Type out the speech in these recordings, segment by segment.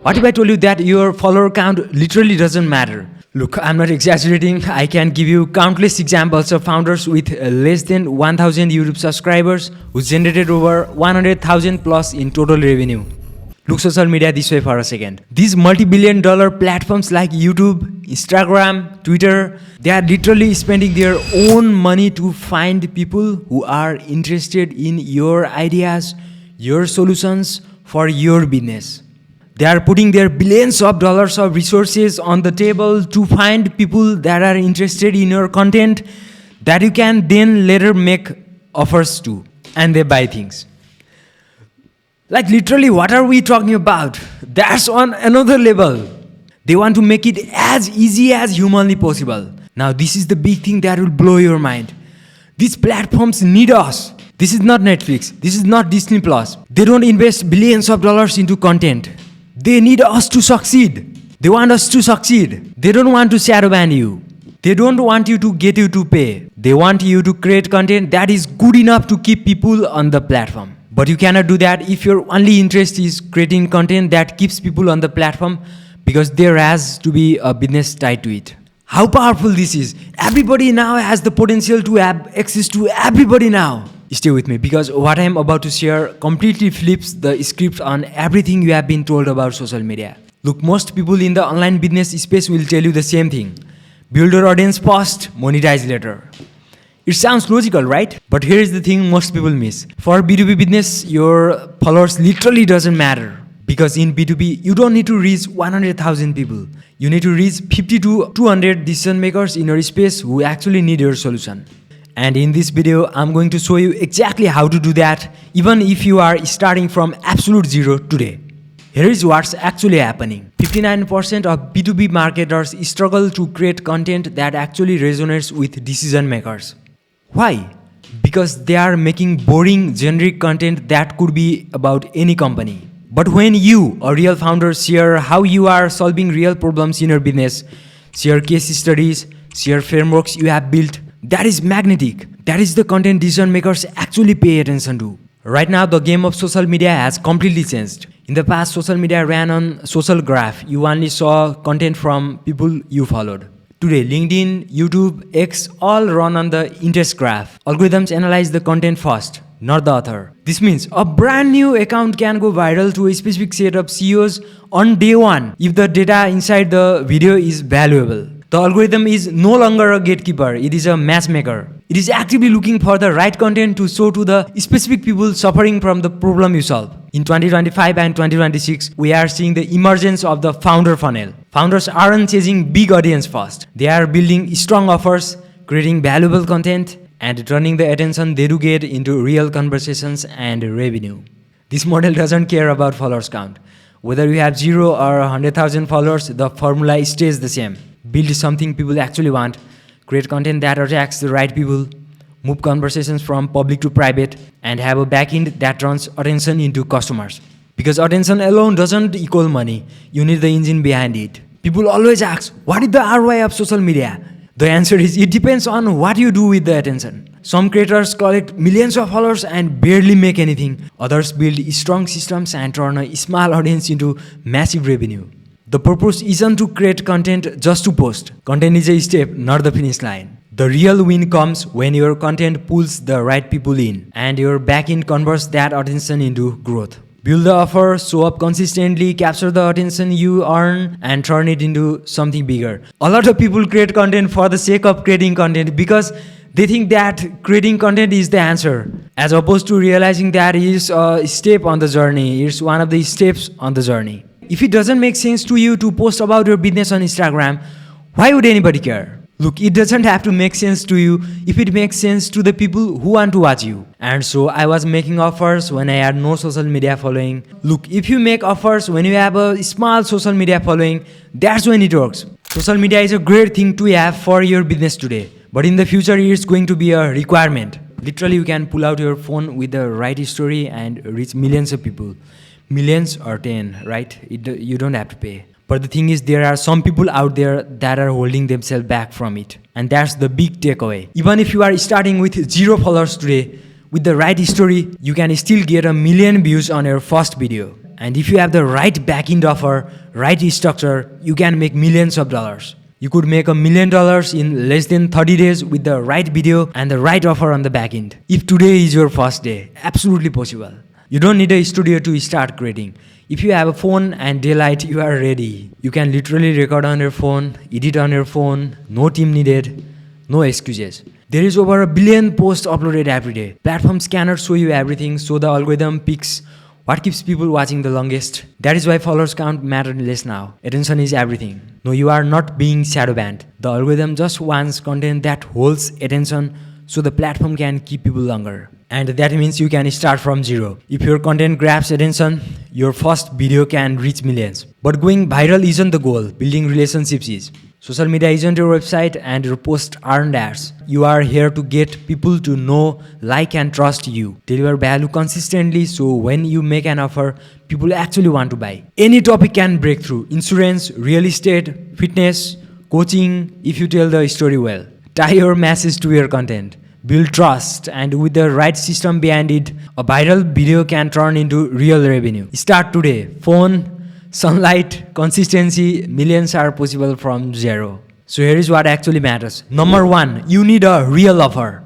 What if I told you that your follower count literally doesn't matter? Look, I'm not exaggerating. I can give you countless examples of founders with less than 1,000 YouTube subscribers who generated over 100,000 plus in total revenue. Look social media this way for a second. These multi-billion dollar platforms like YouTube, Instagram, Twitter, they are literally spending their own money to find people who are interested in your ideas, your solutions for your business. They are putting their billions of dollars of resources on the table to find people that are interested in your content that you can then later make offers to, and they buy things. Like literally, what are we talking about? That's on another level. They want to make it as easy as humanly possible. Now, this is the big thing that will blow your mind. These platforms need us. This is not Netflix. This is not Disney Plus. They don't invest billions of dollars into content. They need us to succeed. They want us to succeed. They don't want to shadow ban you. They don't want you to get you to pay. They want you to create content that is good enough to keep people on the platform. But you cannot do that if your only interest is creating content that keeps people on the platform, because there has to be a business tied to it. How powerful this is. Everybody now has the potential to have access to everybody now. Stay with me, because what I am about to share completely flips the script on everything you have been told about social media. Look, most people in the online business space will tell you the same thing. Build your audience first, monetize later. It sounds logical, right? But here is the thing most people miss. For B2B business, your followers literally doesn't matter. Because in B2B, you don't need to reach 100,000 people. You need to reach 50 to 200 decision makers in your space who actually need your solution. And in this video, I'm going to show you exactly how to do that, even if you are starting from absolute zero today. Here is what's actually happening. 59% of B2B marketers struggle to create content that actually resonates with decision makers. Why? Because they are making boring, generic content that could be about any company. But when you, a real founder, share how you are solving real problems in your business, share case studies, share frameworks you have built, that is magnetic. That is the content decision makers actually pay attention to. Right now, the game of social media has completely changed. In the past, social media ran on social graph. You only saw content from people you followed. Today, LinkedIn, YouTube, X all run on the interest graph. Algorithms analyze the content first, not the author. This means a brand new account can go viral to a specific set of CEOs on day one if the data inside the video is valuable. The algorithm is no longer a gatekeeper, it is a matchmaker. It is actively looking for the right content to show to the specific people suffering from the problem you solve. In 2025 and 2026, we are seeing the emergence of the founder funnel. Founders aren't chasing big audience first. They are building strong offers, creating valuable content, and turning the attention they do get into real conversations and revenue. This model doesn't care about followers count. Whether you have 0 or 100,000 followers, the formula stays the same. Build something people actually want, create content that attracts the right people, move conversations from public to private, and have a backend that turns attention into customers. Because attention alone doesn't equal money, you need the engine behind it. People always ask, what is the ROI of social media? The answer is, it depends on what you do with the attention. Some creators collect millions of followers and barely make anything. Others build strong systems and turn a small audience into massive revenue. The purpose isn't to create content just to post. Content is a step, not the finish line. The real win comes when your content pulls the right people in and your backend converts that attention into growth. Build the offer, show up consistently, capture the attention you earn, and turn it into something bigger. A lot of people create content for the sake of creating content because they think that creating content is the answer, as opposed to realizing that it is a step on the journey. It's one of the steps on the journey. If it doesn't make sense to you to post about your business on Instagram, why would anybody care? Look, it doesn't have to make sense to you if it makes sense to the people who want to watch you. And so I was making offers when I had no social media following. Look, if you make offers when you have a small social media following, that's when it works. Social media is a great thing to have for your business today, but in the future it's going to be a requirement. Literally, you can pull out your phone with the right story and reach millions of people. Millions or 10, right? You don't have to pay. But the thing is, there are some people out there that are holding themselves back from it. And that's the big takeaway. Even if you are starting with 0 followers today, With the right story, you can still get 1 million views on your first video. And if you have the right backend offer, right structure, you can make millions of dollars. You could make $1 million in less than 30 days with the right video and the right offer on the backend. If today is your first day, absolutely possible. You don't need a studio to start creating. If you have a phone and daylight, you are ready. You can literally record on your phone, edit on your phone, no team needed, no excuses. There is over 1 billion posts uploaded every day. Platforms cannot show you everything, so the algorithm picks what keeps people watching the longest. That is why followers count matter less now. Attention is everything. No, you are not being shadow banned. The algorithm just wants content that holds attention so the platform can keep people longer. And that means you can start from zero. If your content grabs attention, your first video can reach millions. But going viral isn't the goal, building relationships is. Social media isn't your website and your posts aren't ads. You are here to get people to know, like and trust you. Deliver value consistently so when you make an offer, people actually want to buy. Any topic can break through. Insurance, real estate, fitness, coaching, if you tell the story well. Tie your message to your content. Build trust, and with the right system behind it, a viral video can turn into real revenue. Start today. Phone, sunlight, consistency, millions are possible from zero. So here is what actually matters. Number 1, you need a real offer.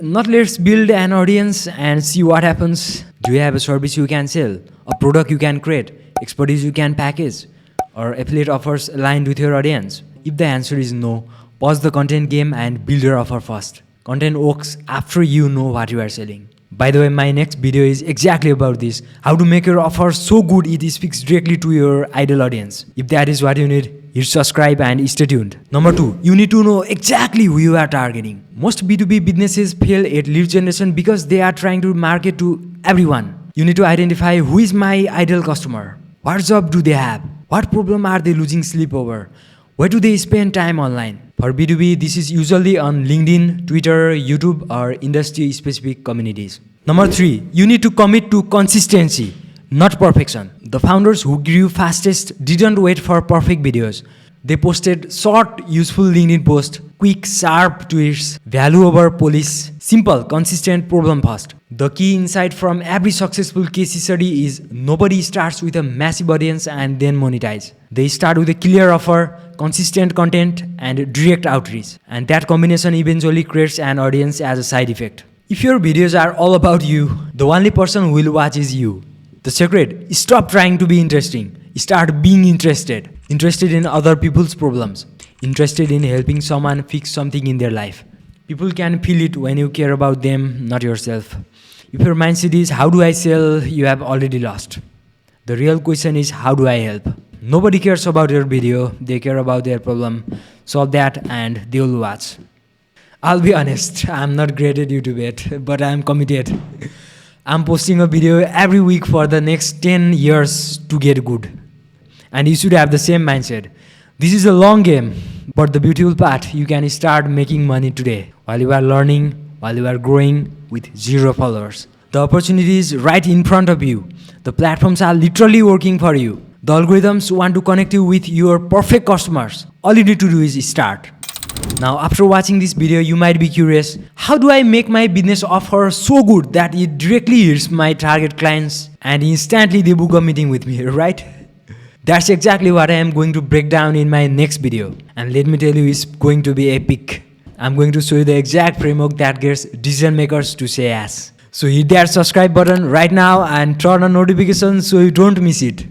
Not let's build an audience and see what happens. Do you have a service you can sell? A product you can create? Expertise you can package? Or affiliate offers aligned with your audience? If the answer is no, pause the content game and build your offer first. Content works after you know what you are selling. By the way, my next video is exactly about this. How to make your offer so good it speaks directly to your ideal audience. If that is what you need, hit subscribe and stay tuned. Number 2, you need to know exactly who you are targeting. Most B2B businesses fail at lead generation because they are trying to market to everyone. You need to identify who is my ideal customer. What job do they have? What problem are they losing sleep over? Where do they spend time online? For B2B, this is usually on LinkedIn, Twitter, YouTube, or industry-specific communities. Number 3, you need to commit to consistency, not perfection. The founders who grew fastest didn't wait for perfect videos. They posted short, useful LinkedIn posts, quick, sharp tweets, value over polish, simple, consistent, problem first. The key insight from every successful case study is nobody starts with a massive audience and then monetize. They start with a clear offer, consistent content, and direct outreach. And that combination eventually creates an audience as a side effect. If your videos are all about you, the only person who will watch is you. The secret, stop trying to be interesting. Start being interested. Interested in other people's problems. Interested in helping someone fix something in their life. People can feel it when you care about them, not yourself. If your mindset is, how do I sell, you have already lost. The real question is, how do I help? Nobody cares about your video, they care about their problem. Solve that and they will watch. I'll be honest, I'm not great at YouTube yet, but I'm committed. I'm posting a video every week for the next 10 years to get good. And you should have the same mindset. This is a long game, but the beautiful part, you can start making money today while you are learning, while you are growing with 0 followers. The opportunity is right in front of you. The platforms are literally working for you. The algorithms want to connect you with your perfect customers. All you need to do is start. Now, after watching this video, you might be curious, how do I make my business offer so good that it directly hits my target clients and instantly they book a meeting with me, right? That's exactly what I am going to break down in my next video. And let me tell you, it's going to be epic. I'm going to show you the exact framework that gets decision makers to say yes. So hit that subscribe button right now and turn on notifications so you don't miss it.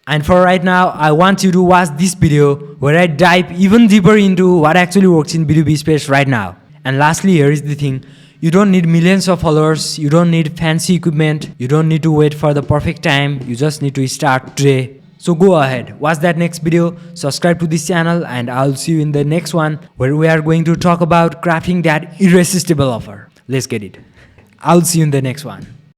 And for right now, I want you to watch this video where I dive even deeper into what actually works in B2B space right now. And lastly, here is the thing. You don't need millions of followers. You don't need fancy equipment. You don't need to wait for the perfect time. You just need to start today. So go ahead, watch that next video, subscribe to this channel, and I'll see you in the next one where we are going to talk about crafting that irresistible offer. Let's get it. I'll see you in the next one.